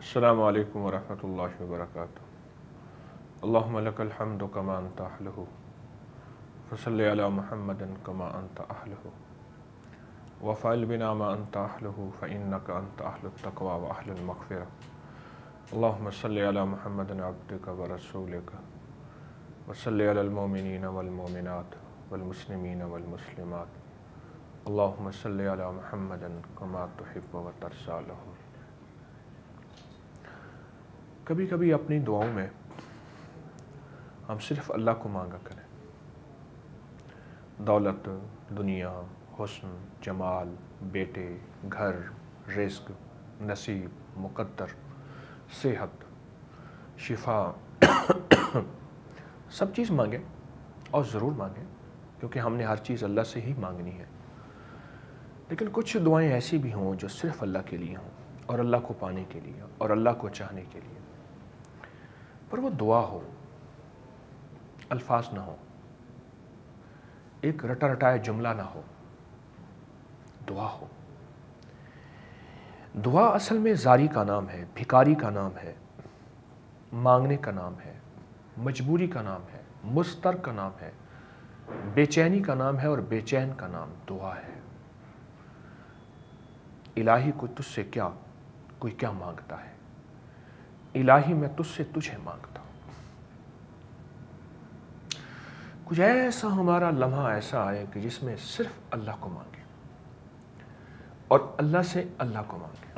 अस्सलामु अलैकुम वरहमतुल्लाहि वबरकातुहू। अल्लाहुम्मा लकल हम्दु कमा अंता अहलुहु फसल्लि अला मुहम्मदिन कमा अंता अहलुहु वफ़अल बिना मा अंता अहलुहु फ़इन्नका अंता अहलुत तक़वा व अहलुल मग़फ़िरा। अल्लाहुम्मा सल्लि अला मुहम्मदिन अब्दिका व रसूलिका व सल्लि अलल मुमिनीना वल मुमिनात वल मुस्लिमीना वल मुस्लिमात। अल्लाहुम्मा सल्लि अला मुहम्मदिन कमा तुहिब्बु व तर्ज़ा लहू। कभी कभी अपनी दुआओं में हम सिर्फ अल्लाह को मांगा करें। दौलत, दुनिया, हुस्न, जमाल, बेटे, घर, रिज़्क़, नसीब, मुक़द्दर, सेहत, शिफा सब चीज़ मांगें और ज़रूर मांगें, क्योंकि हमने हर चीज़ अल्लाह से ही मांगनी है। लेकिन कुछ दुआएं ऐसी भी हों जो सिर्फ अल्लाह के लिए हों और अल्लाह को पाने के लिए और अल्लाह को चाहने के लिए, पर वो दुआ हो, अल्फाज ना हो, एक रटा रटाया जुमला ना हो, दुआ हो। दुआ असल में ज़ारी का नाम है, भिखारी का नाम है, मांगने का नाम है, मजबूरी का नाम है, मुस्तर का नाम है, बेचैनी का नाम है और बेचैन का नाम दुआ है। इलाही को तुझसे क्या कोई क्या मांगता है, इलाही मैं तुझसे तुझे मांगता हूं। कुछ ऐसा हमारा लम्हा ऐसा आए कि जिसमें सिर्फ अल्लाह को मांगे और अल्लाह से अल्लाह को मांगे।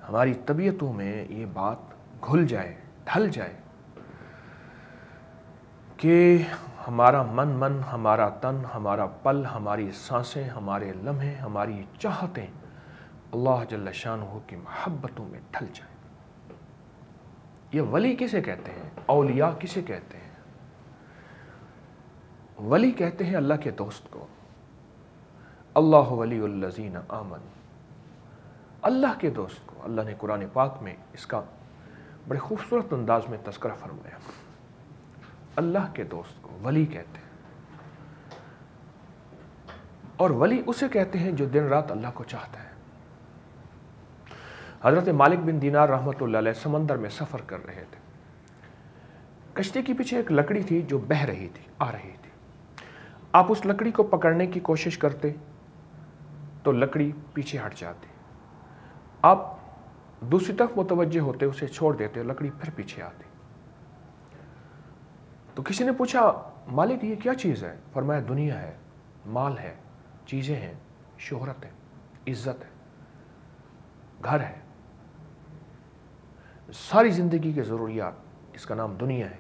हमारी तबीयतों में ये बात घुल जाए, ढल जाए कि हमारा मन, हमारा तन, हमारा पल, हमारी सांसें, हमारे लम्हे, हमारी चाहतें अल्लाह जल्ल शानुहु की मोहब्बतों में ढल जाए। ये वली किसे कहते हैं, औलिया किसे कहते हैं? वली कहते हैं अल्लाह के दोस्त को। अल्लाह वलीउल्लज़ीना आमन, अल्लाह के दोस्त को। अल्लाह ने कुरान पाक में इसका बड़े खूबसूरत अंदाज में तज़किरा फरमाया। अल्लाह के दोस्त को वली कहते हैं, और वली उसे कहते हैं जो दिन रात अल्लाह को चाहता है। हज़रत मालिक बिन दीनार रहमतुल्लाह अलैह समंदर में सफ़र कर रहे थे। कश्ती के पीछे एक लकड़ी थी जो बह रही थी, आ रही थी। आप उस लकड़ी को पकड़ने की कोशिश करते तो लकड़ी पीछे हट जाती। आप दूसरी तरफ मुतवज्जे होते, उसे छोड़ देते, लकड़ी फिर पीछे आती। तो किसी ने पूछा, मालिक ये क्या चीज़ है? फरमाया दुनिया है, माल है, चीज़ें हैं, शोहरत है, इज़्ज़त है, घर है, सारी ज़िंदगी के ज़रूरियात, इसका नाम दुनिया है।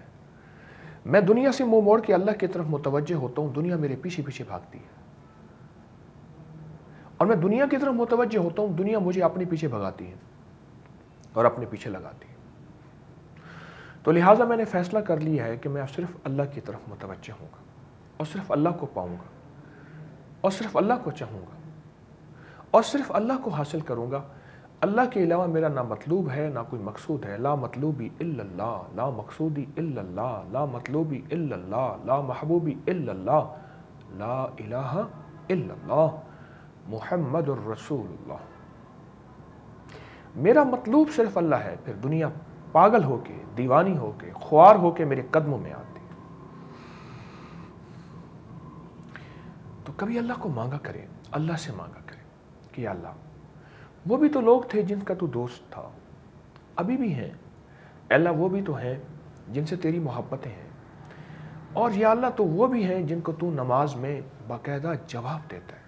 मैं दुनिया से मुंह मोड़ के अल्लाह की तरफ मुतवज्जे होता हूँ, दुनिया मेरे पीछे पीछे भागती है। और मैं दुनिया की तरफ मुतवज्जे होता हूँ, दुनिया मुझे अपने पीछे भगाती है और अपने पीछे लगाती है। तो लिहाजा मैंने फ़ैसला कर लिया है कि मैं सिर्फ अल्लाह की तरफ मुतवज्जे होऊंगा और सिर्फ अल्लाह को पाऊंगा और सिर्फ अल्लाह को चाहूँगा और सिर्फ अल्लाह को हासिल करूँगा। अल्लाह के अलावा मेरा ना मतलूब है ना कोई मकसूद है। ला मतलूबी इल्लल्लाह, ला मकसूदी इल्लल्लाह, ला मतलूबी इल्लल्लाह, ला महबूबी इल्लल्लाह, ला इलाहा इल्लल्लाह, मुहम्मदुर रसूलुल्लाह। मेरा मतलूब सिर्फ अल्लाह है। फिर दुनिया पागल होके, दीवानी होके, ख्वार होके मेरे कदमों में आती। तो कभी अल्लाह को मांगा करें, अल्लाह से मांगा करें कि अल्लाह, वो भी तो लोग थे जिनका तू दोस्त था, अभी भी हैं। अल्लाह वो भी तो हैं जिनसे तेरी मोहब्बतें हैं, और या अल्लाह तो वो भी हैं जिनको तू नमाज में बाकायदा जवाब देता है।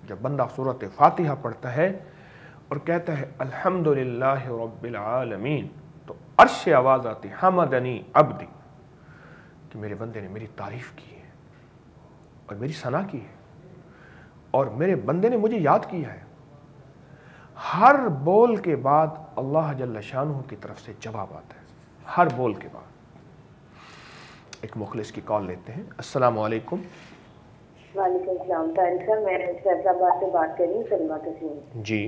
जब बंदा सूरत फातिहा पढ़ता है और कहता है अल्हम्दुलिल्लाहि रब्बिल आलमीन, तो अर्श से आवाज़ आती हमदनी अब्दी, कि मेरे बंदे ने मेरी तारीफ़ की है और मेरी सना की है और मेरे बंदे ने मुझे याद किया है। हर बोल के बाद अल्लाह जल्ल शानुहु की तरफ से जवाब आता है, हर बोल के बाद। एक मुखलिस की कॉल लेते हैं। अस्सलाम वालेकुम। वालेकुम सलाम। मैं फैसलाबाद से बात कर रही हूँ, सलमा तस्लीम जी।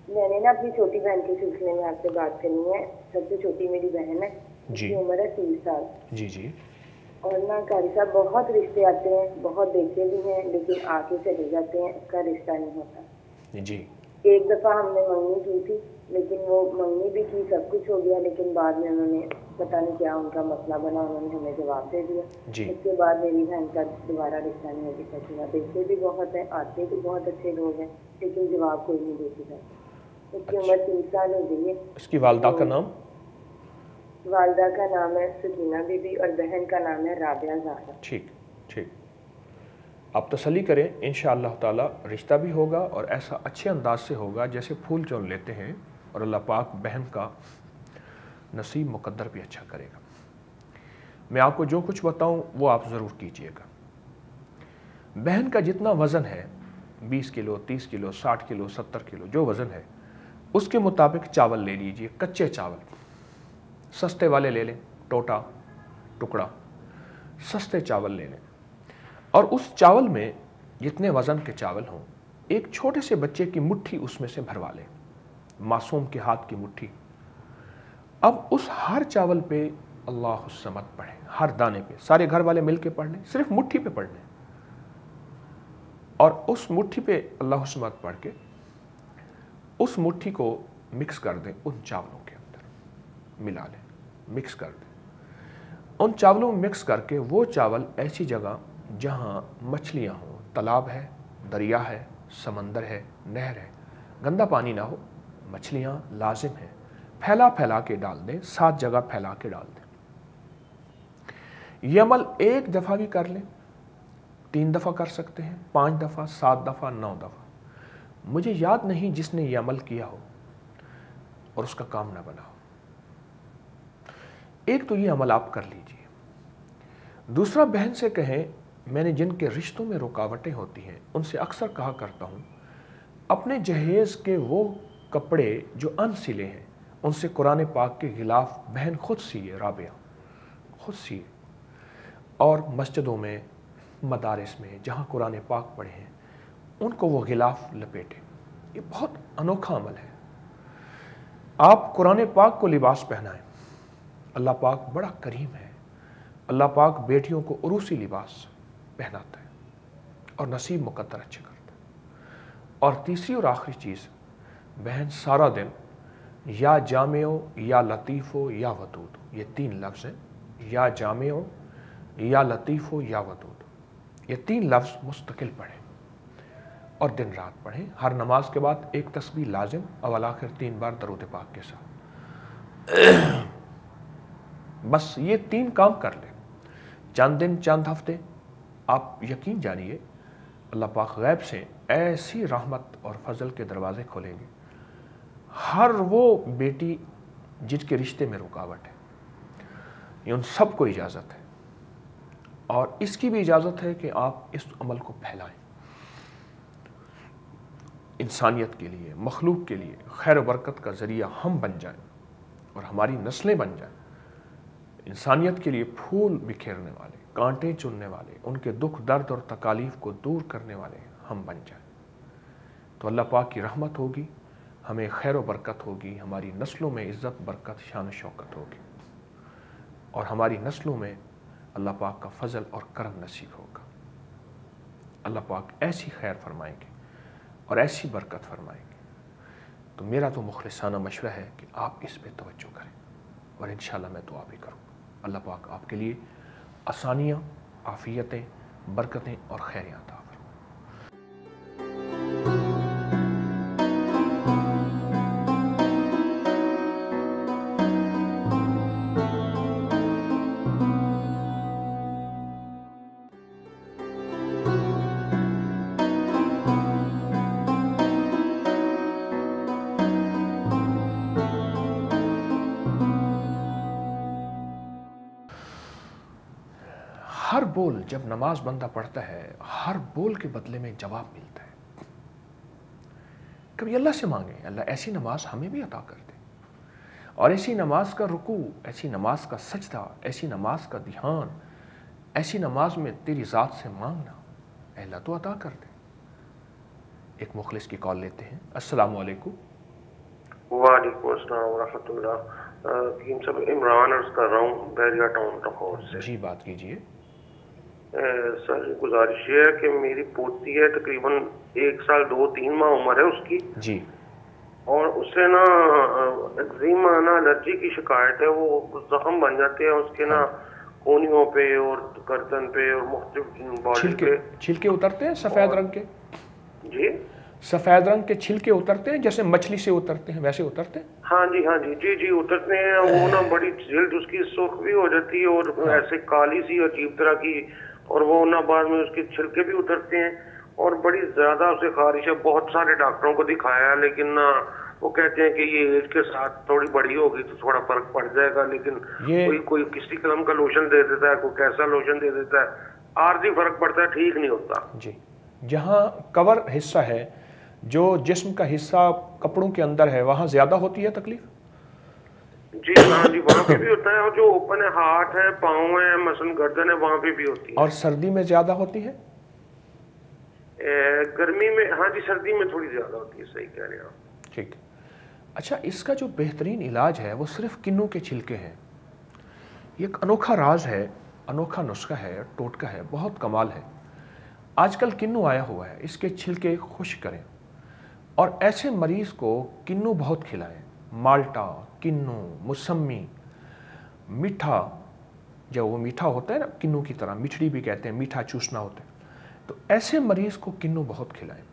मैंने ना अपनी छोटी बहन के सिलसिले में आपसे बात करनी है। सबसे छोटी मेरी बहन है, उसकी उम्र है 30 साल। जी जी। और ना कारी साहब बहुत रिश्ते आते हैं, बहुत देखते भी हैं, लेकिन आके चले जाते हैं, उसका रिश्ता नहीं होता। जी। ایک دفعہ ہم نے منگنی کی تھی، لیکن وہ منگنی بھی کی، سب کچھ ہو گیا، لیکن بعد میں انہوں نے پتہ نہیں کیا ان کا مسئلہ بنا، انہوں نے ہمیں جواب دے دیا۔ اس کے بعد میری بہن کا دوبارہ رشتہ نہیں ابھی تک ہوا۔ دیکھتے بھی بہت ہیں، آتے بھی بہت اچھے لوگ ہیں، لیکن جواب کوئی نہیں دیتی ہے۔ اس کی عمر 3 سال ہو گئی ہے۔ اس کی والدہ کا نام؟ والدہ کا نام ہے سکینہ بی بی اور بہن کا نام ہے رابعہ زہرا۔ ٹھیک ٹھیک، آپ تسلی کریں، انشاءاللہ تعالی رشتہ بھی ہوگا اور ایسا اچھے انداز سے ہوگا جیسے پھول چون لیتے ہیں، اور اللہ پاک بہن کا نصیب مقدر بھی اچھا کرے گا۔ میں آپ کو جو کچھ بتاؤں وہ آپ ضرور کیجئے گا۔ بہن کا جتنا وزن ہے، 20 کلو، 30 کلو، 60 کلو، 70 کلو جو وزن ہے، اس کے مطابق چاول لے لیجئے، کچے چاول سستے والے لے لیں، ٹوٹا ٹکڑا سستے چاول لے لیں، اور اس چاول میں جتنے وزن کے چاول ہوں، ایک چھوٹے سے بچے کی مٹھی اس میں سے بھروا لیں، معصوم کے ہاتھ کی مٹھی۔ اب اس ہر چاول پہ اللہ الصمد پڑھیں، ہر دانے پہ، سارے گھر والے مل کے پڑھ لیں، صرف مٹھی پہ پڑھ لیں، اور اس مٹھی پہ اللہ الصمد پڑھ کے اس مٹھی کو مکس کر دیں ان چاولوں کے اندر، ملا لیں، مکس کر دیں۔ ان چاولوں میں مکس کر کے وہ چاول ایسی جگہ جہاں مچھلیاں ہوں، تالاب ہے، دریا ہے، سمندر ہے، نہر ہے، گندا پانی نہ ہو، مچھلیاں لازم ہیں، پھیلا پھیلا کے ڈال دیں، 7 جگہ پھیلا کے ڈال دیں۔ یہ عمل 1 دفعہ بھی کر لیں، 3 دفعہ کر سکتے ہیں، 5 دفعہ، 7 دفعہ، 9 دفعہ۔ مجھے یاد نہیں جس نے یہ عمل کیا ہو اور اس کا کام نہ بنا ہو۔ ایک تو یہ عمل آپ کر لیجئے۔ دوسرا، بہن سے کہیں، میں نے جن کے رشتوں میں رکاوٹیں ہوتی ہیں ان سے اکثر کہا کرتا ہوں، اپنے جہیز کے وہ کپڑے جو ان سلے ہیں ان سے قرآن پاک کے غلاف بہن خود سیے، رابعہ خود سیے، اور مسجدوں میں، مدارس میں جہاں قرآن پاک پڑھے ہیں ان کو وہ غلاف لپیٹیں۔ یہ بہت انوکھا عمل ہے۔ آپ قرآن پاک کو لباس پہنائیں۔ اللہ پاک بڑا کریم ہے، اللہ پاک بیٹیوں کو عروسی لباس پہناتا ہے اور نصیب مقدر اچھے کرتا ہے۔ اور تیسری اور آخری چیز، بہن سارا دن یا جامع ہو یا لطیف ہو یا ودود ہو، یہ 3 لفظ ہیں، یا جامع ہو یا لطیف ہو یا ودود ہو، یہ 3 لفظ مستقل پڑھیں اور دن رات پڑھیں۔ ہر نماز کے بعد ایک تسبیح لازم، اول آخر 3 بار درود پاک کے ساتھ۔ بس یہ 3 کام کر لیں، چند دن، چند ہفتے، آپ یقین جانیے اللہ پاک غیب سے ایسی رحمت اور فضل کے دروازے کھولیں گے۔ ہر وہ بیٹی جن کے رشتے میں رکاوٹ ہے، یہ ان سب کو اجازت ہے، اور اس کی بھی اجازت ہے کہ آپ اس عمل کو پھیلائیں، انسانیت کے لیے، مخلوق کے لیے خیر و برکت کا ذریعہ ہم بن جائیں اور ہماری نسلیں بن جائیں، انسانیت کے لیے پھول بکھیرنے والے، کانٹے چننے والے، ان کے دکھ درد اور تکالیف کو دور کرنے والے ہم بن جائیں، تو اللہ پاک کی رحمت ہوگی، ہمیں خیر و برکت ہوگی، ہماری نسلوں میں عزت، برکت، شان و شوکت ہوگی، اور ہماری نسلوں میں اللہ پاک کا فضل اور کرم نصیب ہوگا۔ اللہ پاک ایسی خیر فرمائیں گے اور ایسی برکت فرمائیں گے۔ تو میرا تو مخلصانہ مشورہ ہے کہ آپ اس پہ توجہ کریں، اور انشاءاللہ میں دعا بھی کروں۔ اللہ پاک آپ کے لیے آسانیاں، عافیتیں، برکتیں اور خیریاں عطا فرمائے۔ ہر بول جب نماز بندہ پڑھتا ہے، ہر بول کے بدلے میں جواب ملتا ہے۔ کبھی اللہ سے مانگیں، اللہ ایسی نماز ہمیں بھی عطا کر دے، اور ایسی نماز کا رکوع، ایسی نماز کا سجدہ، ایسی نماز کا دھیان، ایسی نماز میں تیری ذات سے مانگنا، اے اللہ تو عطا کر دے۔ ایک مخلص کی کال لیتے ہیں۔ السلام علیکم۔ وعلیکم السلام ورحمۃ اللہ۔ حکیم صاحب، عمران عرض کر رہا ہوں، بیریا ٹاؤن لاہور سے۔ جی بات کیجئے۔ سر گزارش یہ ہے کہ میری پوتی ہے، تقریباً 1 سال 2-3 ماہ عمر ہے اس کی۔ جی۔ اور اس سے نا ایگزیما نا الرجی کی شکایت ہے, وہ زخم بن جاتے ہیں اس کے نا کونیوں پہ اور گردن پہ اور مختلف باڈی پہ. چھلکے اترتے ہیں سفید رنگ کے؟ جی سفید رنگ کے چھلکے اترتے ہیں جیسے مچھلی سے اترتے ہیں ویسے اترتے ہیں؟ ہاں جی ہاں جی جی جی اترتے ہیں. وہ نا بڑی جلد اس کی سرخ بھی ہو جاتی ہے اور ایسے کالی سی عجیب طرح کی, اور وہ نا بعد میں اس کے چھلکے بھی اترتے ہیں اور بڑی زیادہ اسے خارش ہے. بہت سارے ڈاکٹروں کو دکھایا ہے لیکن نا وہ کہتے ہیں کہ یہ ایج کے ساتھ تھوڑی بڑی ہوگی تو تھوڑا فرق پڑ جائے گا, لیکن کوئی کسی قسم کا لوشن دے دیتا ہے, کوئی کیسا لوشن دے دیتا ہے, عارضی فرق پڑتا ہے, ٹھیک نہیں ہوتا. جی جہاں کور حصہ ہے, جو جسم کا حصہ کپڑوں کے اندر ہے, وہاں زیادہ ہوتی ہے تکلیف؟ جی ہاں جی وہاں پہ بھی ہوتا ہے, اور جو اوپن ہے ہاتھ ہے پاؤں ہے مثلا گردن ہے وہاں پہ بھی ہوتی ہے. اور سردی میں زیادہ ہوتی ہے؟ گرمی میں ہاں جی, سردی میں تھوڑی زیادہ ہوتی ہے. صحیح کہہ رہے ہیں آپ. ٹھیک. اچھا اس کا جو بہترین علاج ہے وہ صرف کنوں کے چھلکے ہیں. یہ ایک انوکھا راز ہے, انوکھا نسخہ ہے, ٹوٹکا ہے, بہت کمال ہے. آج کل کنو آیا ہوا ہے, اس کے چھلکے خشک کریں اور ایسے مریض کو کنو بہت کھلائیں. مالٹا, کنو, موسمی, میٹھا, جو وہ میٹھا ہوتا ہے نا کنو کی طرح, مٹھڑی بھی کہتے ہیں, میٹھا چوسنا ہوتا ہے, تو ایسے مریض کو کنو بہت کھلائیں,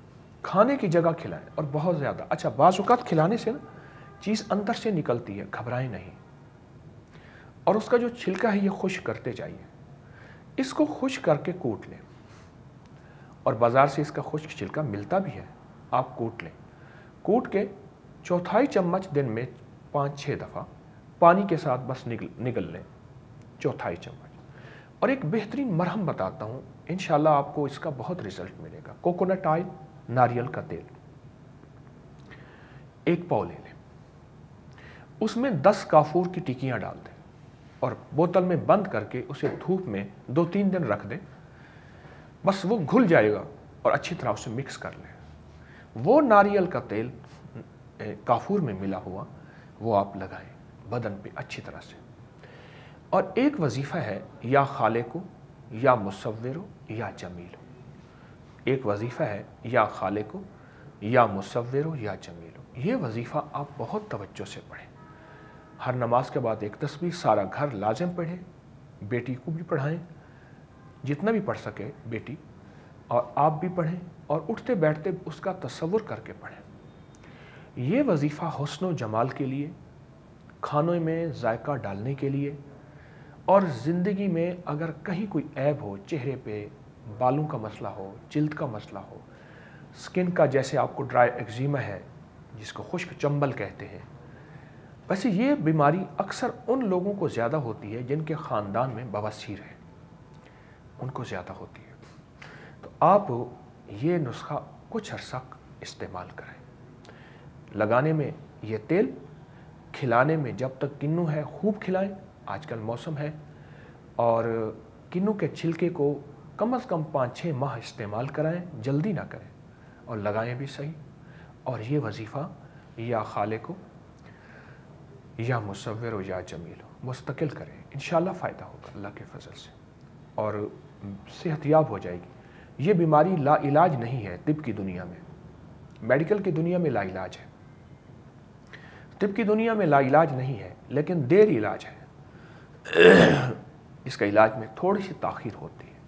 کھانے کی جگہ کھلائیں اور بہت زیادہ. اچھا بعض اوقات کھلانے سے نا چیز اندر سے نکلتی ہے, گھبرائیں نہیں. اور اس کا جو چھلکا ہے یہ خشک کرتے جائیے. اس کو خشک کر کے کوٹ لیں, اور بازار سے اس کا خشک چھلکا ملتا بھی ہے, آپ کوٹ لیں. کوٹ کے چوتھائی چمچ دن میں 5-6 دفعہ پانی کے ساتھ بس نگل لیں, چوتھائی چمچ. اور ایک بہترین مرہم بتاتا ہوں, انشاءاللہ آپ کو اس کا بہت رزلٹ ملے گا. کوکونٹ آئل, ناریل کا تیل 1 پاؤ لے لیں, اس میں 10 کافور کی ٹکیاں ڈال دیں اور بوتل میں بند کر کے اسے دھوپ میں 2-3 دن رکھ دیں. بس وہ گھل جائے گا اور اچھی طرح اسے مکس کر لیں. وہ ناریل کا تیل کافور میں ملا ہوا وہ آپ لگائیں بدن پہ اچھی طرح سے. اور ایک وظیفہ ہے, یا خالق ہو یا مصور ہو یا جمیل ہو. ایک وظیفہ ہے, یا خالق ہو یا مصور ہو یا جمیل ہو. یہ وظیفہ آپ بہت توجہ سے پڑھیں. ہر نماز کے بعد ایک تسبیح سارا گھر لازم پڑھیں, بیٹی کو بھی پڑھائیں, جتنا بھی پڑھ سکے بیٹی, اور آپ بھی پڑھیں, اور اٹھتے بیٹھتے اس کا تصور کر کے پڑھیں. یہ وظیفہ حسن و جمال کے لیے, کھانوں میں ذائقہ ڈالنے کے لیے, اور زندگی میں اگر کہیں کوئی عیب ہو, چہرے پہ بالوں کا مسئلہ ہو, جلد کا مسئلہ ہو, سکن کا, جیسے آپ کو ڈرائی ایگزیما ہے جس کو خشک چنبل کہتے ہیں, ویسے یہ بیماری اکثر ان لوگوں کو زیادہ ہوتی ہے جن کے خاندان میں بواسیر ہے, ان کو زیادہ ہوتی ہے. تو آپ یہ نسخہ کچھ عرصہ استعمال کریں. لگانے میں یہ تیل, کھلانے میں جب تک کنو ہے خوب کھلائیں, آج کل موسم ہے, اور کنو کے چھلکے کو کم از کم 5-6 ماہ استعمال کرائیں, جلدی نہ کریں, اور لگائیں بھی صحیح. اور یہ وظیفہ یا خالق ہو یا مصور ہو یا جمیل ہو مستقل کریں, انشاءاللہ فائدہ ہوگا اللہ کے فضل سے, اور صحت یاب ہو جائے گی. یہ بیماری لا علاج نہیں ہے طب کی دنیا میں, میڈیکل کی دنیا میں لا علاج ہے, طب کی دنیا میں لا علاج نہیں ہے, لیکن دیر علاج ہے. اس کا علاج میں تھوڑی سی تاخیر ہوتی ہے.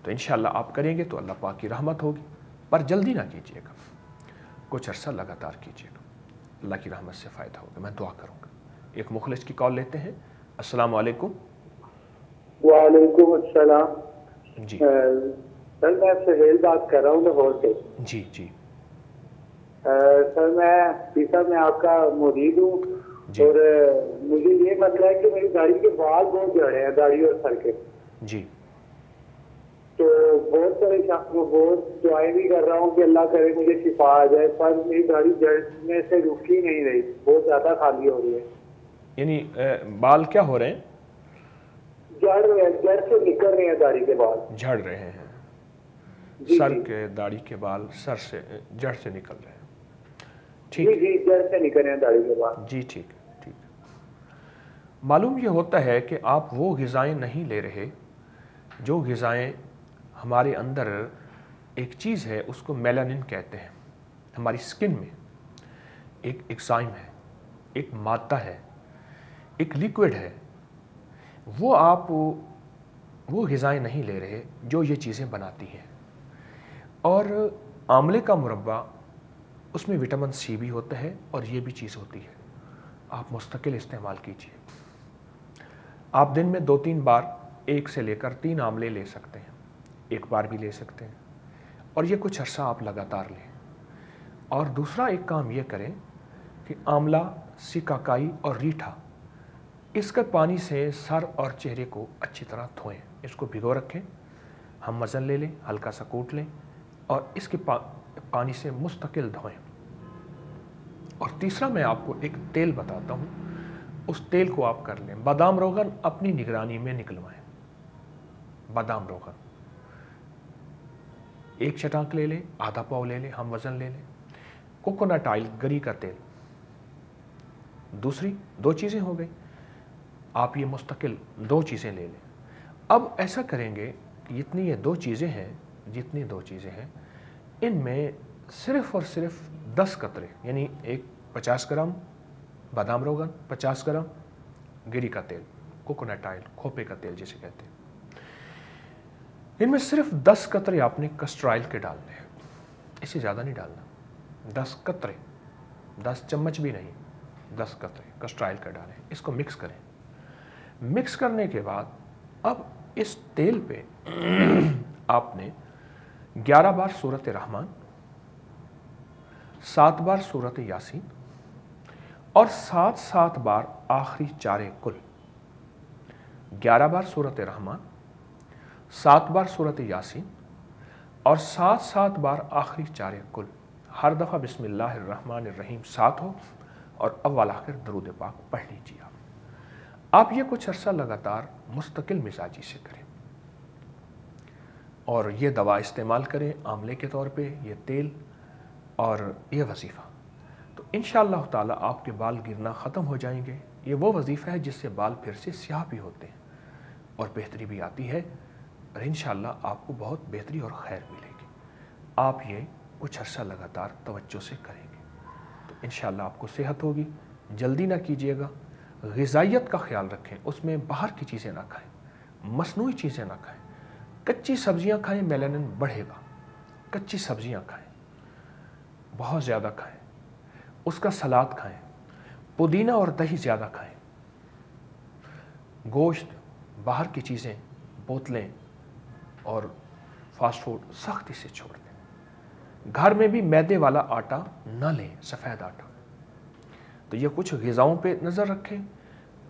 تو انشاءاللہ آپ کریں گے تو اللہ پاک کی رحمت ہوگی, پر جلدی نہ کیجیے گا, کچھ عرصہ لگاتار کیجیے گا, اللہ کی رحمت سے فائدہ ہوگا. میں دعا کروں گا. ایک مخلص کی کال لیتے ہیں. السلام علیکم. وعلیکم السلام. جی سر میں سہیل بات کر رہا ہوں لاہور سے. جی جی سر میں آپ کا مرید ہوں, اور مجھے یہ مسئلہ ہے کہ میری داڑھی کے بال بہت جھڑے ہیں, داڑھی اور سر کے. جی تو بہت پریشان ہوں, بہت دعائیں بھی کر رہا ہوں کہ اللہ کرے مجھے شفا آ جائے, پر میری داڑھی جھڑنے سے رک ہی نہیں رہی, بہت زیادہ خالی ہو رہی ہے. یعنی بال کیا ہو رہے ہیں؟ جڑ رہے ہیں, جڑ سے نکل رہے ہیں داڑھی کے بال. جھڑ رہے ہیں, سر کے داڑھی کے بال سر سے جڑ سے نکل رہے ہیں. ٹھیک, جی جڑ سے نکل رہے ہیں داڑھی کے بال. جی ٹھیک ٹھیک. معلوم یہ ہوتا ہے کہ آپ وہ غذائیں نہیں لے رہے جو غذائیں ہمارے اندر ایک چیز ہے, اس کو میلانن کہتے ہیں, ہماری سکن میں ایک एंजाइम है, एक मादा है, एक लिक्विड है, वो आप वो ग़िज़ाएँ नहीं ले रहे जो ये चीज़ें बनाती हैं। और आंवले का मुरब्बा, उसमें विटामिन सी भी होता है और ये भी चीज़ होती है, आप मुस्तकिल इस्तेमाल कीजिए। आप दिन में 2-3 बार 1 से लेकर 3 आंवले ले सकते हैं, एक बार भी ले सकते हैं, और ये कुछ अरसा आप लगातार लें। और दूसरा एक काम ये करें कि आंवला, सिकाकाई और रीठा, इसके पानी से सर और चेहरे को अच्छी तरह धोएं, इसको भिगो रखें, हम मज़न ले लें, हल्का सा कूट लें और इसके पानी से मुस्तकिल धोएं। और तीसरा मैं आपको एक तेल बताता हूँ, उस तेल को आप कर लें। बादाम रोगन अपनी निगरानी में निकलवाएं। बादाम रोगन 1 चटाक ले लें, आधा पाव ले लें, हम वज़न ले लें। कोकोनट ऑयल, गरी का तेल, दूसरी 2 चीज़ें हो गई। आप ये मुस्तकिल 2 चीज़ें ले लें। अब ऐसा करेंगे कि जितनी ये 2 चीज़ें हैं, इनमें सिर्फ़ और सिर्फ 10 कतरे, यानी एक 50 ग्राम बादाम रोगन, 50 ग्राम गिरी का तेल, कोकोनट ऑयल, खोपे का तेल जिसे कहते हैं, इनमें सिर्फ 10 कतरे आपने कस्टर ऑयल के डालने हैं, इससे ज़्यादा नहीं डालना। 10 कतरे, 10 चम्मच भी नहीं, 10 कतरे कस्टर ऑयल का डालें। इसको मिक्स करें। मिक्स करने के बाद अब इस तेल पे आपने 11 बार सूरत रहमान, 7 बार सूरत यासीन और 7-7 बार आखिरी चारे कुल। 11 बार सूरत रहमान, 7 बार सूरत यासीन और 7-7 बार आखिरी चारे कुल। हर दफ़ा बिस्मिल्लाहिर्रहमानिर्रहीम 7 हो और अव्वल आखिर दरूद पाक पढ़ लीजिए। आप ये कुछ अरसा लगातार मुस्तकिल मिजाजी से करें और ये दवा इस्तेमाल करें आंवले के तौर पे, ये तेल और ये वजीफ़ा, तो इंशाअल्लाह ताला आपके बाल गिरना ख़त्म हो जाएंगे। ये वो वजीफ़ा है जिससे बाल फिर से स्याह भी होते हैं और बेहतरी भी आती है, और इंशाअल्लाह आपको बहुत बेहतरी और खैर मिलेगी। आप ये कुछ अरसा लगातार तवज्जो से करेंगे तो इंशाअल्लाह आपको सेहत होगी। जल्दी ना कीजिएगा, ग़िज़ाइयत का ख्याल रखें, उसमें बाहर की चीज़ें ना खाएं, मसनूई चीज़ें ना खाएं, कच्ची सब्जियां खाएं, मेलानिन बढ़ेगा। कच्ची सब्जियां खाएं, बहुत ज़्यादा खाएं, उसका सलाद खाएं, पुदीना और दही ज़्यादा खाएं, गोश्त, बाहर की चीज़ें, बोतलें और फास्ट फूड सख्ती से छोड़ दें। घर में भी मैदे वाला आटा ना लें, सफ़ेद आटा। तो ये कुछ ग़िज़ाओं पे नज़र रखें,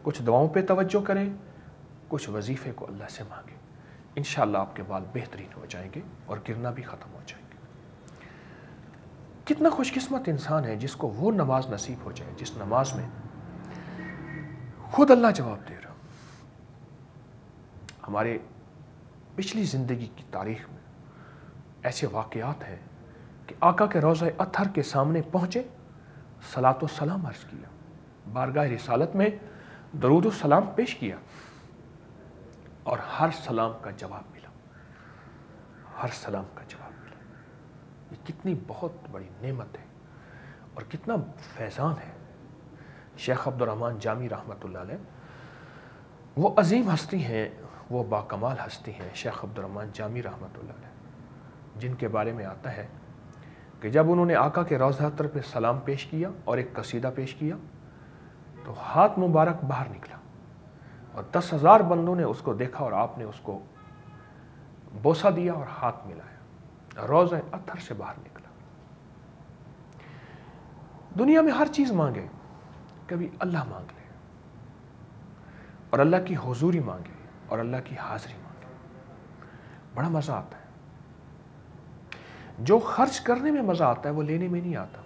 कुछ दवाओं पे तवज्जो करें, कुछ वजीफ़े को अल्लाह से मांगें। इंशाअल्लाह आपके बाल बेहतरीन हो जाएंगे और गिरना भी ख़त्म हो जाएंगे। कितना खुशकिस्मत इंसान है जिसको वो नमाज नसीब हो जाए जिस नमाज में खुद अल्लाह जवाब दे रहा। हमारे पिछली ज़िंदगी की तारीख़ में ऐसे वाक़यात हैं कि आका के रोज़ा अत्हर के सामने पहुँचे, सलात व सलाम अर्ज़ किया, बारगाह रिसालत में दरूद व सलाम पेश किया और हर सलाम का जवाब मिला, हर सलाम का जवाब मिला। ये कितनी बहुत बड़ी नेमत है और कितना फैज़ान है। शेख अब्दुर्रहमान जामी रहमतुल्लाह अलैह वो अजीम हस्ती हैं, वो बाकमाल हस्ती हैं, शेख अब्दुर्रहमान जामी रहमतुल्लाह अलैह, जिनके बारे में आता है कि जब उन्होंने आका के रोज़ा अत्हर पे सलाम पेश किया और एक कसीदा पेश किया तो हाथ मुबारक बाहर निकला और 10,000 बंदों ने उसको देखा और आपने उसको बोसा दिया और हाथ मिलाया, रोज़ा अत्हर से बाहर निकला। दुनिया में हर चीज़ मांगे, कभी अल्लाह मांग ले और अल्लाह की हुजूरी मांगे और अल्लाह की हाज़िरी मांगे, बड़ा मज़ा आता है। जो खर्च करने में मज़ा आता है वो लेने में नहीं आता।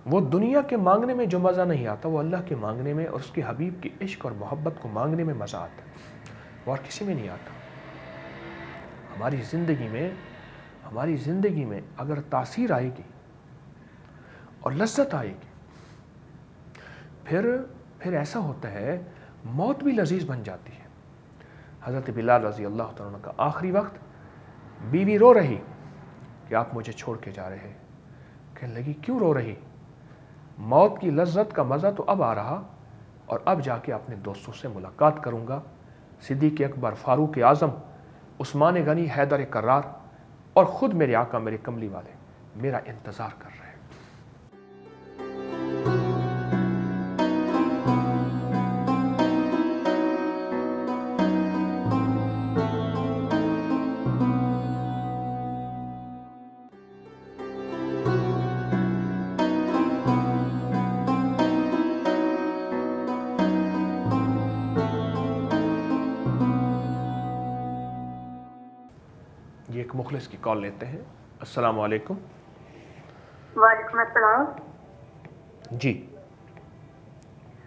वो दुनिया के मांगने में जो मज़ा नहीं आता वो अल्लाह के मांगने में और उसके हबीब की इश्क और मोहब्बत को मांगने में मज़ा आता है, वो और किसी में नहीं आता। हमारी ज़िंदगी में अगर तासीर आएगी और लज्जत आएगी, फिर ऐसा होता है मौत भी लजीज बन जाती है। हज़रत बिलाल रज़ी अल्लाह तआला अन्हु का आखिरी वक्त, बीवी रो रही कि आप मुझे छोड़ के जा रहे हैं। कहने लगी क्यों रो रही? मौत की लज्जत का मज़ा तो अब आ रहा, और अब जाके अपने दोस्तों से मुलाकात करूँगा। सिद्दीक़ अकबर, फ़ारूक आज़म, उस्मान गनी, हैदर कर्रार और ख़ुद मेरे आका मेरे कमली वाले मेरा इंतज़ार कर रहे हैं। ये एक मुखलिस की कॉल लेते हैं। अस्सलाम वालेकुम। वालेकुम अस्सलाम। जी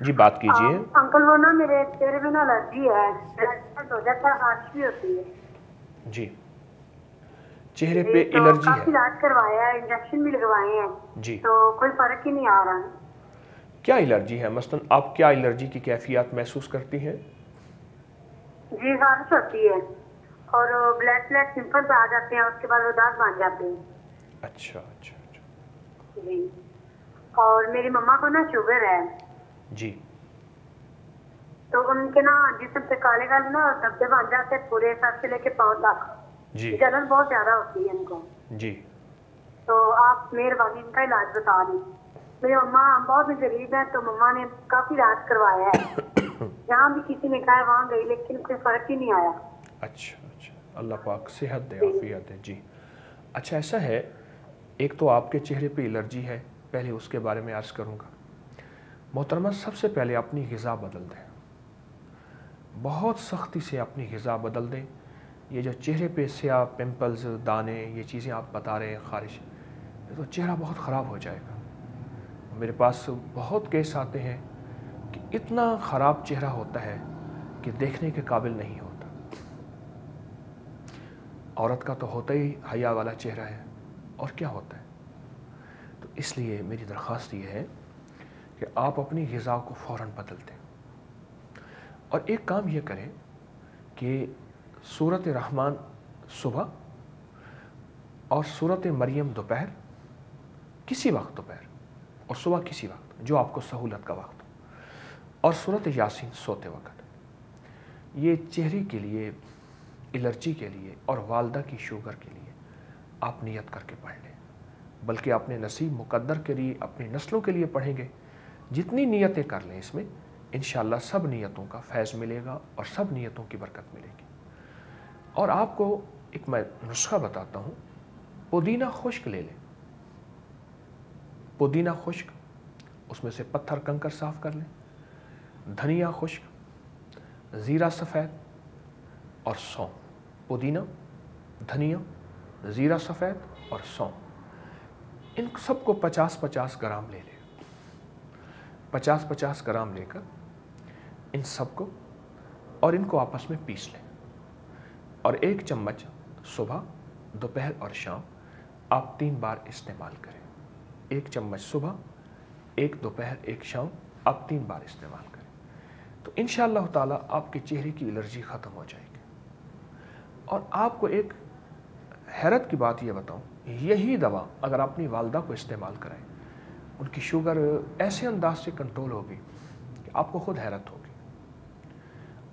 जी, बात कीजिए। अंकल वो ना मेरे चेहरे में ना एलर्जी है, हो जाता है, खारिश भी होती है। जी, चेहरे पे एलर्जी है। काफी इलाज करवाया है, इंजेक्शन भी लगवाए हैं जी, तो कोई फर्क ही नहीं आ रहा। क्या एलर्जी है? मसलन आप क्या एलर्जी की कैफियत महसूस करती हैं? जी खारिश होती है और ब्लैक ब्लैक पिंपल्स आ जाते हैं, उसके बाद वो दाग बन जाते हैं। अच्छा अच्छा अच्छा। जी, और मेरी मम्मा को ना शुगर है जी, तो उनके ना जिस्म पे काले काले ना धब्बे बन जाते हैं पूरे सर से लेके पाँव तक। जी जलन बहुत ज्यादा होती है इनको। जी, तो आप मेहरबानी इनका इलाज बता दें। मेरी मम्मा बहुत ही गरीब है तो मम्मा ने काफी इलाज करवाया है, जहाँ भी किसी ने कहा वहाँ गई लेकिन कोई फर्क ही नहीं आया। अच्छा अच्छा, अल्लाह पाक सेहत दे, आफियत दे। जी, अच्छा ऐसा है, एक तो आपके चेहरे पे एलर्जी है, पहले उसके बारे में अर्ज़ करूँगा। मोहतरमा, सबसे पहले अपनी ग़िज़ा बदल दें, बहुत सख्ती से अपनी ग़िज़ा बदल दें। ये जो चेहरे पे स्याह, पिंपल्स, दाने, ये चीज़ें आप बता रहे हैं, ख़ारिश, तो चेहरा बहुत ख़राब हो जाएगा। मेरे पास बहुत केस आते हैं कि इतना ख़राब चेहरा होता है कि देखने के काबिल नहीं होता। औरत का तो होता ही हया वाला चेहरा है, और क्या होता है। तो इसलिए मेरी दरख्वास्त ये है कि आप अपनी ग़िज़ा को फ़ौरन बदल दें, और एक काम ये करें कि सूरत रहमान सुबह और सूरत मरियम दोपहर, किसी वक्त दोपहर, और सुबह किसी वक्त जो आपको सहूलत का वक्त हो, और सूरत यासीन सोते वक्त। ये चेहरे के लिए, एलर्जी के लिए और वालदा की शुगर के लिए आप नियत करके पढ़ लें, बल्कि अपने नसीब मुकद्दर के लिए, अपनी नस्लों के लिए पढ़ेंगे। जितनी नियतें कर लें इसमें, इंशाअल्लाह सब नियतों का फैज़ मिलेगा और सब नियतों की बरकत मिलेगी। और आपको एक मैं नुस्खा बताता हूँ। पुदीना खुश्क ले लें, पुदीना खुश्क, उसमें से पत्थर कंकर साफ़ कर लें, धनिया खुश्क, ज़ीरा सफ़ेद और सौंफ। पुदीना, धनिया, ज़ीरा सफ़ेद और सौंफ, इन सबको 50-50 ग्राम ले लें। 50-50 ग्राम लेकर इन सबको और इनको आपस में पीस लें, और 1 चम्मच सुबह, दोपहर और शाम आप 3 बार इस्तेमाल करें। 1 चम्मच सुबह, 1 दोपहर, 1 शाम, आप 3 बार इस्तेमाल करें, तो इंशाअल्लाह ताला आपके चेहरे की एलर्जी ख़त्म हो जाएगी। और आपको एक हैरत की बात ये बताऊं, यही दवा अगर अपनी वालदा को इस्तेमाल कराएं, उनकी शुगर ऐसे अंदाज से कंट्रोल होगी कि आपको खुद हैरत होगी।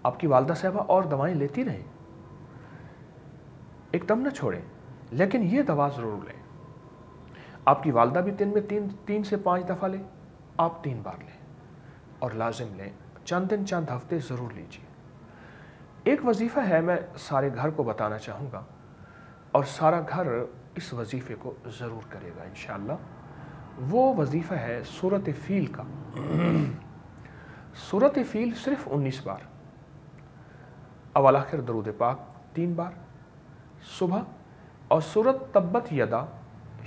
आपकी वालदा साहबा और दवाएं लेती रहें, एकदम न छोड़ें, लेकिन ये दवा ज़रूर लें। आपकी वालदा भी दिन में 3 से 5 दफ़ा लें, आप 3 बार लें, और लाजिम लें, चंद दिन चंद हफ्ते ज़रूर लीजिए। एक वजीफ़ा है, मैं सारे घर को बताना चाहूँगा, और सारा घर इस वजीफ़े को ज़रूर करेगा इंशाअल्लाह। वो वजीफ़ा है सूरत फ़ील का। सूरत फ़ील सिर्फ 19 बार, अव्वल आखिर दरूद पाक 3 बार सुबह, और सूरत तब्बत यदा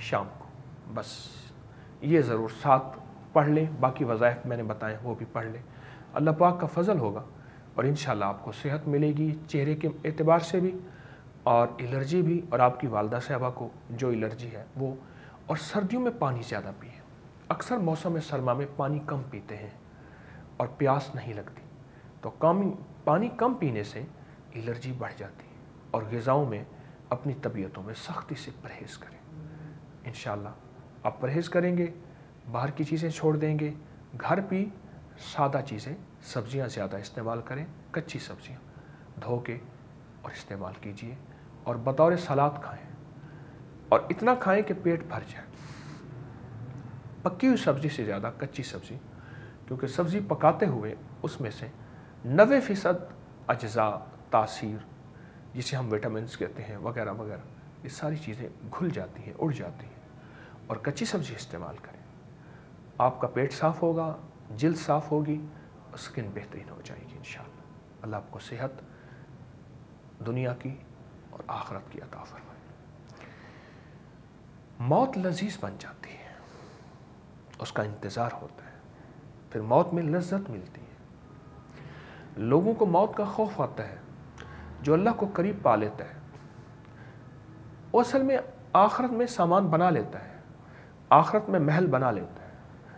शाम को। बस ये ज़रूर 7 पढ़ लें। बाकी वज़ाइफ मैंने बताए वो भी पढ़ लें। अल्लाह पाक का फ़ज़ल होगा और इंशाअल्लाह आपको सेहत मिलेगी, चेहरे के एतबार से भी और एलर्जी भी, और आपकी वालदा साहबा को जो एलर्जी है वो। और सर्दियों में पानी ज़्यादा पिए। अक्सर मौसम सरमा में पानी कम पीते हैं और प्यास नहीं लगती, तो पानी कम पीने से एलर्जी बढ़ जाती है। और ग़िज़ाओं में अपनी तबीयतों में सख्ती से परहेज़ करें। इंशाअल्लाह आप परहेज़ करेंगे باہر کی چیزیں چھوڑ دیں گے, گھر بھی سادہ چیزیں, سبزیاں زیادہ استعمال کریں, کچی سبزیاں دھو کے اور استعمال کیجئے, اور بطور سلاد کھائیں, اور اتنا کھائیں کہ پیٹ بھر جائے. پکی ہوئی سبزی سے زیادہ کچی سبزی, کیونکہ سبزی پکاتے ہوئے اس میں سے 90% اجزاء, تاثیر, جسے ہم وٹامنس کہتے ہیں وغیرہ وغیرہ, یہ ساری چیزیں گھل جاتی ہیں, اڑ جاتی ہیں. اور کچی سبزی استعمال کریں, آپ کا پیٹ صاف ہوگا, جلد صاف ہوگی, اسکن بہترین ہو جائے گی انشاءاللہ. اللہ آپ کو صحت دنیا کی اور آخرت کی عطا فرمائے. موت لذیذ بن جاتی ہے, اس کا انتظار ہوتا ہے, پھر موت میں لذت ملتی ہے. لوگوں کو موت کا خوف آتا ہے, جو اللہ کو قریب پا لیتا ہے وہ اصل میں آخرت میں سامان بنا لیتا ہے, آخرت میں محل بنا لیتا ہے,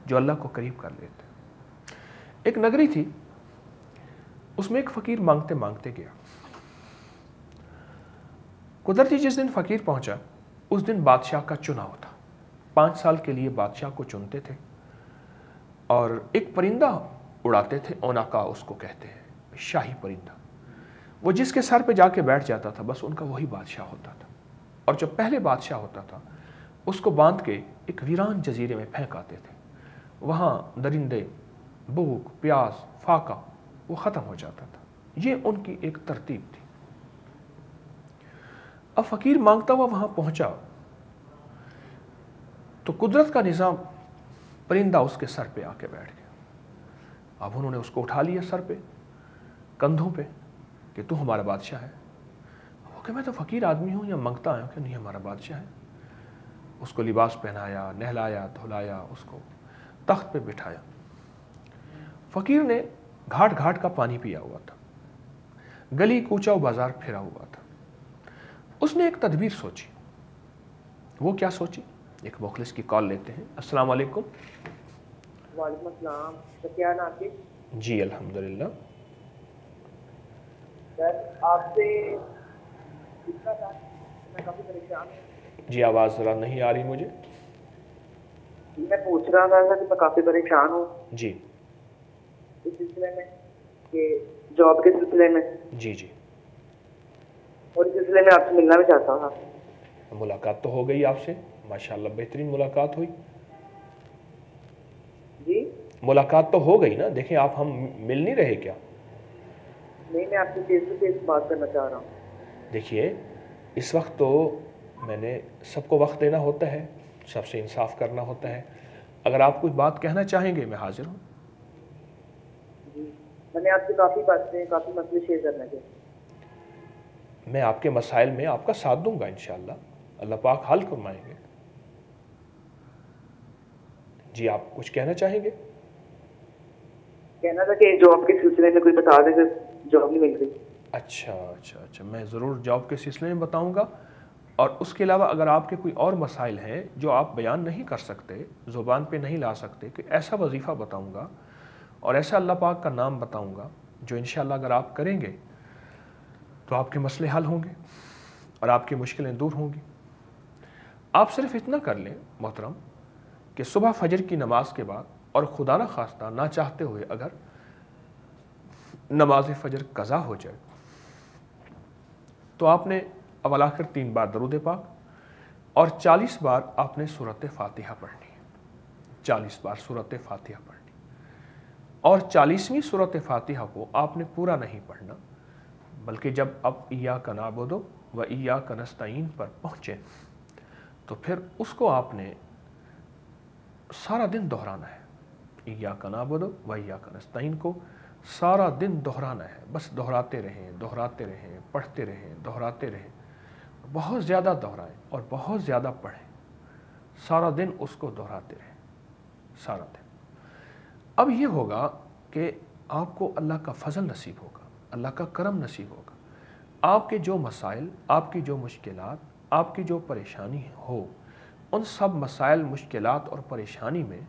جو اللہ کو قریب کر لیتا ہے. ایک نگری تھی, اس میں ایک فقیر مانگتے مانگتے گیا. قدرتی جس دن فقیر پہنچا اس دن بادشاہ کا چناؤ تھا. 5 سال کے لیے بادشاہ کو چنتے تھے, اور ایک پرندہ اڑاتے تھے, اوناکا اس کو کہتے ہیں, شاہی پرندہ. وہ جس کے سر پہ جا کے بیٹھ جاتا تھا بس ان کا وہی بادشاہ ہوتا تھا. اور جو پہلے بادشاہ ہوتا تھا اس کو باندھ کے ایک ویران جزیرے میں پھینک آتے تھے. وہاں درندے, بھوک, پیاس, فاقہ وہ ختم ہو جاتا تھا. یہ ان کی ایک ترتیب تھی. اب فقیر مانگتا ہوا وہاں پہنچا تو قدرت کا نظام, پرندہ اس کے سر پہ آ کے بیٹھ گیا. اب انہوں نے اس کو اٹھا لیا سر پہ, کندھوں پہ, کہ تو ہمارا بادشاہ ہے. وہ کہ میں تو فقیر آدمی ہوں, یا منگتا آیا ہوں, کہ نہیں ہمارا بادشاہ ہے. اس کو لباس پہنایا, نہلایا, دھلایا, اس کو تخت پہ بٹھایا. فقیر نے گھاٹ گھاٹ کا پانی پیا ہوا تھا, گلی کوچہ و بازار پھرا ہوا تھا. اس نے ایک تدبیر سوچی. وہ کیا سوچی؟ ایک مخلص کی کال لیتے ہیں. السلام علیکم. وعلیکم السلام. کیا نام ہے؟ جی الحمدللہ. سر آپ سے پوچھنا تھا, میں کافی پریشان ہوں. جی آواز ذرا نہیں آ رہی مجھے. میں پوچھ رہا تھا کہ میں کافی پریشان ہوں. جی. اس سلسلے میں کہ جاب کے سلسلے میں. جی جی. اور اس سلسلے میں آپ سے ملنا بھی چاہتا ہوں. ملاقات تو ہو گئی آپ سے, ماشاءاللہ بہترین ملاقات ہوئی. جی ملاقات تو ہو گئی نا. دیکھیں آپ ہم مل نہیں رہے کیا؟ نہیں, میں آپ سے فیس ٹو فیس بات کرنا چاہ رہا ہوں. دیکھیے اس وقت تو میں نے سب کو وقت دینا ہوتا ہے, سب سے انصاف کرنا ہوتا ہے. اگر آپ کچھ بات کہنا چاہیں گے میں حاضر ہوں. جی میں نے آپ سے کافی باتیں, کافی مسئلے شیئر کرنا تھے. میں آپ کے مسائل میں آپ کا ساتھ دوں گا انشاءاللہ, اللہ پاک حل فرمائیں گے. جی آپ کچھ کہنا چاہیں گے؟ کہنا تھا کہ جاب کے سلسلے میں کوئی بتا دے کہ جاب نہیں مل رہی. اچھا اچھا اچھا, میں ضرور جاب کے سلسلے میں بتاؤں گا. اور اس کے علاوہ اگر آپ کے کوئی اور مسائل ہیں جو آپ بیان نہیں کر سکتے, زبان پہ نہیں لا سکتے, کہ ایسا وظیفہ بتاؤں گا اور ایسا اللہ پاک کا نام بتاؤں گا جو انشاءاللہ اگر آپ کریں گے تو آپ کے مسئلے حل ہوں گے اور آپ کی مشکلیں دور ہوں گی. آپ صرف اتنا کر لیں محترم کہ صبح فجر کی نماز کے بعد, اور خدا نہ خواستہ نہ چاہتے ہوئے اگر نماز فجر قضا ہو جائے تو آپ نے اول آخر 3 بار درود پاک اور 40 بار آپ نے سورۃ فاتحہ پڑھنی ہے. 40 بار سورۃ فاتحہ پڑھنی, اور 40ویں سورۃ فاتحہ کو آپ نے پورا نہیں پڑھنا, بلکہ جب اب ایاک نعبد و ایاک نستعین پر پہنچے تو پھر اس کو آپ نے سارا دن دہرانا ہے. ایاک نعبد و ایاک نستعین کو سارا دن دہرانا ہے. بس دہراتے رہیں, دہراتے رہیں, پڑھتے رہیں, دہراتے رہیں. بہت زیادہ دہرائیں اور بہت زیادہ پڑھیں. سارا دن اس کو دہراتے رہیں, سارا دن. اب یہ ہوگا کہ آپ کو اللہ کا فضل نصیب ہوگا, اللہ کا کرم نصیب ہوگا. آپ کے جو مسائل, آپ کی جو مشکلات, آپ کی جو پریشانی ہو, ان سب مسائل, مشکلات اور پریشانی میں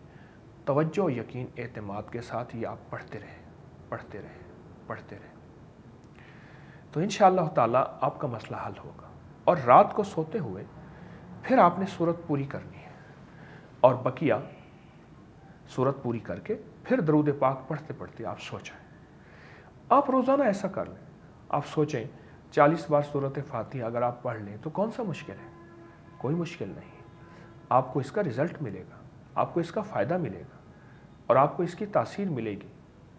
توجہ, یقین, اعتماد کے ساتھ یہ آپ پڑھتے رہیں, پڑھتے رہیں, پڑھتے رہیں, تو انشاءاللہ تعالیٰ آپ کا مسئلہ حل ہوگا. اور رات کو سوتے ہوئے پھر آپ نے سورت پوری کرنی ہے, اور بقیہ सूरत पूरी करके फिर दरूद पाक पढ़ते पढ़ते आप सो जाएं। आप रोज़ाना ऐसा कर लें। आप सोचें 40 बार सूरत फातिहा अगर आप पढ़ लें तो कौन सा मुश्किल है? कोई मुश्किल नहीं। आपको इसका रिज़ल्ट मिलेगा, आपको इसका फ़ायदा मिलेगा और आपको इसकी तासीर मिलेगी।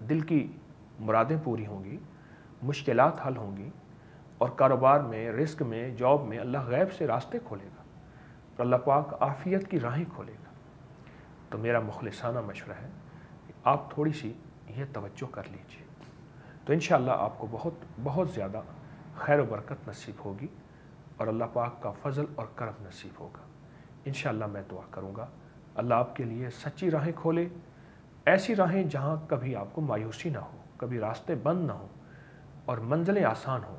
दिल की मुरादें पूरी होंगी, मुश्किलात हल होंगी और कारोबार में, रिस्क में, जॉब में अल्लाह गैब से रास्ते खोलेगा और अल्लाह पाक आफ़ियत की राहें खोलेगा। तो मेरा मुखलिसाना मशवरा है कि आप थोड़ी सी ये तवज्जो कर लीजिए, तो इंशाअल्लाह आपको बहुत बहुत ज़्यादा खैर व बरकत नसीब होगी और अल्लाह पाक का फ़ज़ल और करम नसीब होगा। इंशाअल्लाह मैं दुआ करूँगा अल्लाह आपके लिए सच्ची राहें खोले, ऐसी राहें जहाँ कभी आपको मायूसी ना हो, कभी रास्ते बंद ना हो और मंजिलें आसान हो।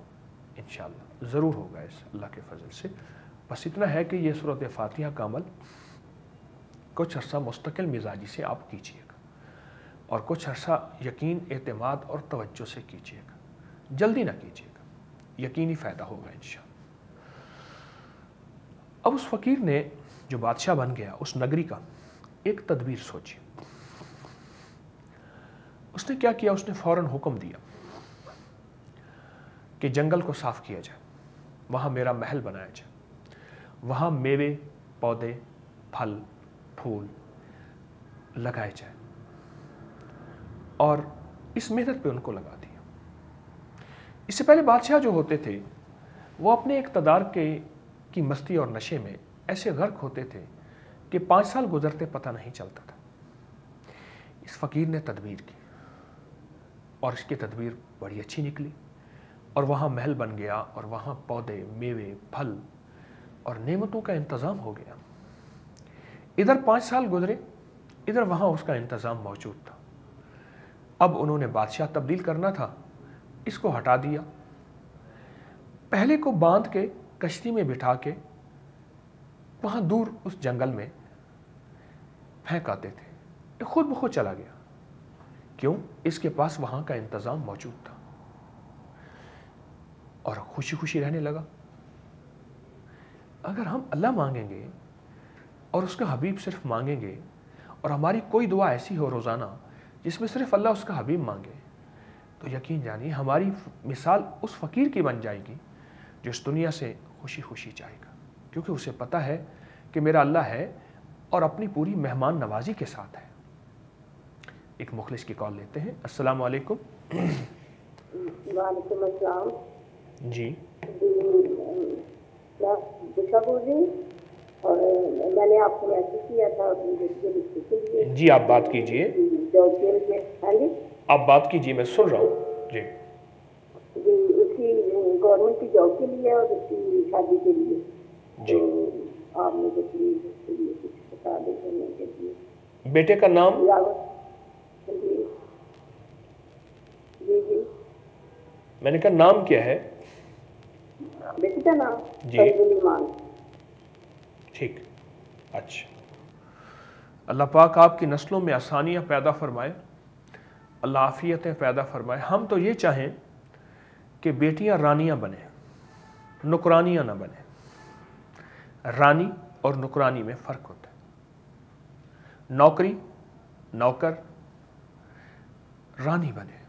इंशाअल्लाह ज़रूर होगा इस अल्लाह के फ़ज़ल से। बस इतना है कि ये सूरत फातिहा का अमल कुछ अर्सा मुस्तकिल मिजाजी से आप कीजिएगा और कुछ अर्सा यकीन, एतमाद और तवज्जो से कीजिएगा। जल्दी ना कीजिएगा, यकीनी फ़ायदा होगा इंशाअल्लाह। अब उस फ़कीर ने जो बादशाह बन गया उस नगरी का, एक तदबीर सोची। उसने क्या किया? उसने फ़ौरन हुक्म दिया कि जंगल को साफ़ किया जाए, वहाँ मेरा महल बनाया जाए, वहाँ मेवे, पौधे, फल, फूल लगाए जाए और इस मेहनत पे उनको लगा दिया। इससे पहले बादशाह जो होते थे वो अपने इक़्तिदार की मस्ती और नशे में ऐसे गर्क होते थे कि 5 साल गुजरते पता नहीं चलता था। इस फ़कीर ने तदबीर की और इसकी तदबीर बड़ी अच्छी निकली और वहाँ महल बन गया और वहाँ पौधे, मेवे, फल और नेमतों का इंतज़ाम हो गया। इधर 5 साल गुजरे, इधर वहाँ उसका इंतज़ाम मौजूद था। अब उन्होंने बादशाह तब्दील करना था, इसको हटा दिया। पहले को बांध के कश्ती में बिठा के वहाँ दूर उस जंगल में फेंक आते थे, ये खुद ब खुद चला गया। क्यों? इसके पास वहाँ का इंतज़ाम मौजूद था और खुशी खुशी रहने लगा। अगर हम अल्लाह मांगेंगे और उसका हबीब सिर्फ मांगेंगे और हमारी कोई दुआ ऐसी हो रोज़ाना जिसमें सिर्फ अल्लाह उसका हबीब मांगे, तो यकीन जानिए हमारी मिसाल उस फ़कीर की बन जाएगी जो इस दुनिया से खुशी खुशी जाएगा, क्योंकि उसे पता है कि मेरा अल्लाह है और अपनी पूरी मेहमान नवाजी के साथ है। एक मुखलिस की कॉल लेते हैं। अस्सलाम वालेकुम। वालेकुम अस्सलाम। जी मैं दिशा बोल रही हूँ और मैंने आपको मैसेज किया था अपनी बेटी के लिखने के लिए। जी आप बात कीजिए। जॉब के लिए। हाँ जी आप बात कीजिए, मैं सुन रहा हूँ। जी जी, उसकी गवर्नमेंट की जॉब के लिए और उसकी शादी के लिए। जी तो आप मुझे प्लीज उसके लिए कुछ बता दें करने के लिए। बेटे का नाम? जी जी जी मैंने कहा नाम क्या है? बेटी का नाम जी। फैजुल ईमान। ठीक, अच्छा। अल्लाह पाक आपकी नस्लों में आसानियाँ पैदा फरमाए, अल्लाह आफ़ियतें पैदा फरमाए। हम तो ये चाहें कि बेटियां रानियां बने, नुकरानियां ना बने। रानी और नुकरानी में फ़र्क होता है। नौकरी, नौकर, रानी बने।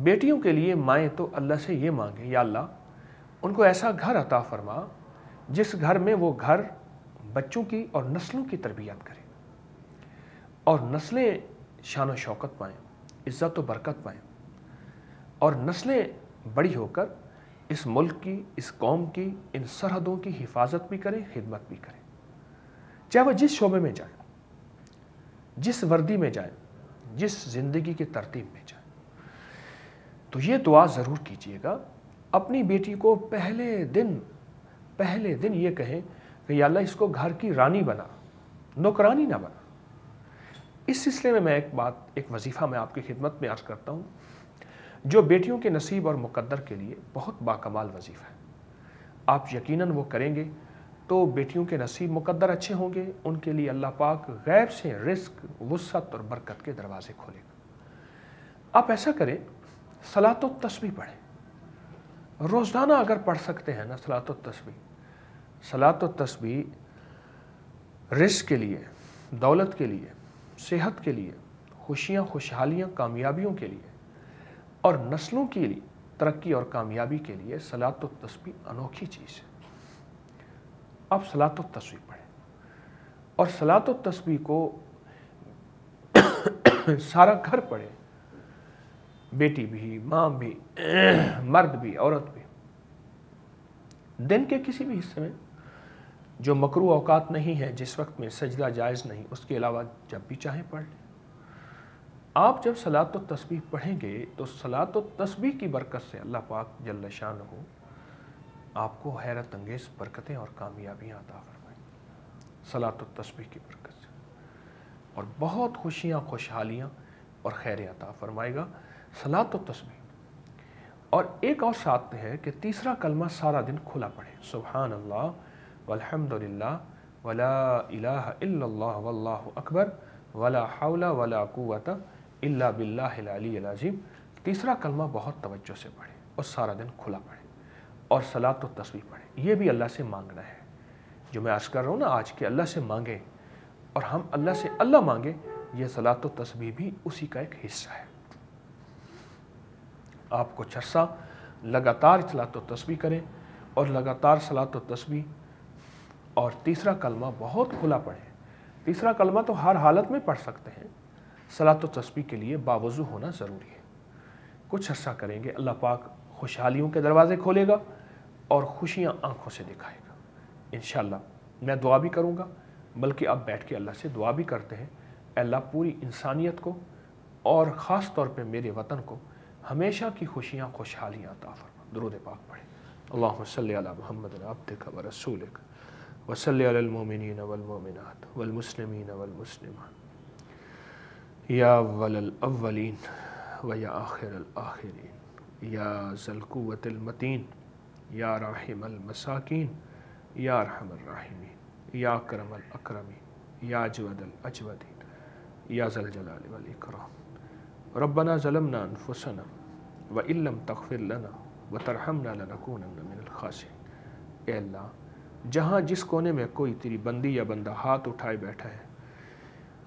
बेटियों के लिए माएँ तो अल्लाह से ये मांगे, या अल्लाह उनको ऐसा घर अता फरमा जिस घर में वो घर बच्चों की और नस्लों की तरबियत करे और नस्लें शान व शौकत पाएँ, इज़्ज़त व बरकत पाएँ और नस्लें बड़ी होकर इस मुल्क की, इस कौम की, इन सरहदों की हिफाजत भी करें, खिदमत भी करें। चाहे वह जिस शोबे में जाए, जिस वर्दी में जाए, जिस ज़िंदगी की तरतीब में जाए। तो ये दुआ ज़रूर कीजिएगा। अपनी बेटी को पहले दिन ये कहें कि या अल्लाह इसको घर की रानी बना, नौकरानी ना बना। इस सिलसिले में मैं एक वजीफ़ा मैं आपकी खिदमत में अर्ज़ करता हूँ, जो बेटियों के नसीब और मुक़द्दर के लिए बहुत बाकमाल वजीफ़ा है। आप यकीनन वो करेंगे तो बेटियों के नसीब मुक़द्दर अच्छे होंगे, उनके लिए अल्लाह पाक गैब से रिस्क, वुसअत और बरकत के दरवाज़े खोलेगा। आप ऐसा करें, सलातो तस्बीह पढ़ें रोज़ाना, अगर पढ़ सकते हैं ना सलातो तस्बीह रिस्क के लिए, दौलत के लिए, صحت کے لیے، خوشیاں خوشحالیاں کامیابیوں کے لیے اور نسلوں کی لیے ترقی اور کامیابی کے لیے صلاۃ و تسبیح انوکھی چیز ہے۔ آپ صلاۃ و تسبیح پڑھیں، اور صلاۃ و تسبیح کو سارا گھر پڑھے، بیٹی بھی، ماں بھی، مرد بھی، عورت بھی۔ دن کے کسی بھی حصے میں جو مکروہ اوقات نہیں ہے، جس وقت میں سجدہ جائز نہیں، اس کے علاوہ جب بھی چاہیں پڑھ لیں۔ آپ جب صلاۃ و تسبیح پڑھیں گے تو صلاۃ و تسبیح کی برکت سے اللہ پاک جل شانہ آپ کو حیرت انگیز برکتیں اور کامیابیاں عطا فرمائیں گے صلاۃ و تسبیح کی برکت سے، اور بہت خوشیاں خوشحالیاں اور خیریں عطا فرمائے گا صلاۃ و تسبیح۔ اور ایک اور ساتھ ہے کہ تیسرا کلمہ سارا دن کھلا پڑھیں، سبحان اللہ والحمد للہ ولا الہ الا اللہ واللہ اکبر ولا حول ولا قوت الا باللہ العلی العظیم۔ تیسرا کلمہ بہت توجہ سے پڑھیں اور سارا دن کھلا پڑھیں اور صلاۃ و تسبیح پڑھیں۔ یہ بھی اللہ سے مانگنا ہے، جو میں عرض کر رہا ہوں نا آج کہ اللہ سے مانگیں اور ہم اللہ سے اللہ مانگیں، یہ صلاۃ و تسبیح بھی اسی کا ایک حصہ ہے۔ آپ کچھ عرصہ لگاتار صلاۃ و تسبیح کریں اور لگاتار صلاۃ و تسبیح اور تیسرا کلمہ بہت کھلا پڑھیں۔ تیسرا کلمہ تو ہر حالت میں پڑھ سکتے ہیں، صلاۃ و تسبیح کے لیے باوضو ہونا ضروری ہے۔ کچھ عرصہ کریں گے، اللہ پاک خوشحالیوں کے دروازے کھولے گا اور خوشیاں آنکھوں سے دکھائے گا انشاءاللہ۔ میں دعا بھی کروں گا، بلکہ اب بیٹھ کے اللہ سے دعا بھی کرتے ہیں، اے اللہ پوری انسانیت کو اور خاص طور پہ میرے وطن کو ہمیشہ کی خوشیاں خوشحالیاں عطا فرما۔ درود پاک پڑھیں۔ اللہم صلی علی محمد عبدک و رسولک وصلی علی المؤمنین والمؤمنات والمسلمین والمسلمات یا اول الاولین و یا آخر الآخرین یا ذی القوة المتین یا راحم المساکین یا ارحم الراحمین یا اکرم الاکرمین یا اجود الاجودین یا ذی الجلال والاکرام۔ ربنا ظلمنا انفسنا وان لم تغفر لنا وترحمنا لنکونن من الخاسرین۔ اے اللہ، جہاں جس کونے میں کوئی تیری بندی یا بندہ ہاتھ اٹھائے بیٹھا ہے،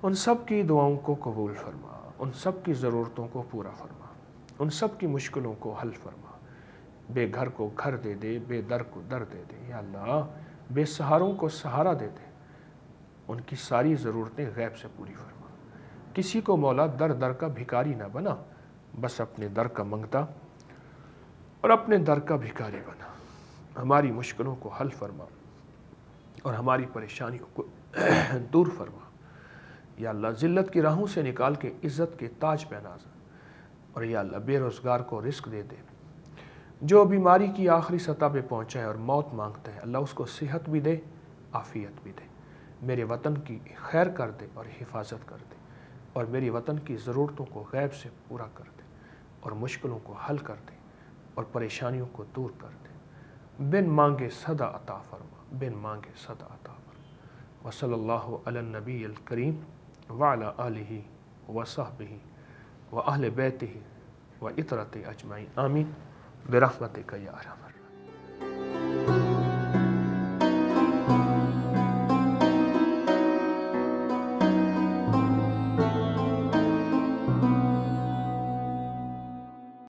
ان سب کی دعاؤں کو قبول فرما، ان سب کی ضرورتوں کو پورا فرما، ان سب کی مشکلوں کو حل فرما۔ بے گھر کو گھر دے دے، بے در کو در دے دے یا اللہ، بے سہاروں کو سہارا دے دے، ان کی ساری ضرورتیں غیب سے پوری فرما۔ کسی کو مولا در در کا بھکاری نہ بنا، بس اپنے در کا منگتا اور اپنے در کا بھکاری بنا۔ ہماری مشکلوں کو حل فرما اور ہماری پریشانیوں کو دور فرما یا اللہ۔ ذلت کی راہوں سے نکال کے عزت کے تاج پہنا دے، اور یا اللہ بے روزگار کو رزق دے دے۔ جو بیماری کی آخری سطح پہ پہنچا ہے اور موت مانگتا ہے، اللہ اس کو صحت بھی دے، عافیت بھی دے۔ میرے وطن کی خیر کر دے اور حفاظت کر دے، اور میری وطن کی ضرورتوں کو غیب سے پورا کر دے، اور مشکلوں کو حل کر دے، اور پریشانیوں کو دور کر دے۔ بن مانگے صدا عطا فرما، بن مانگے صدا عطا فرما۔ وصلی اللہ علی النبی الکریم وعلی آلہ وصحبہ وأہل بیتہ وعطرتہ اجمعین، آمین برحمتک یا ارحم۔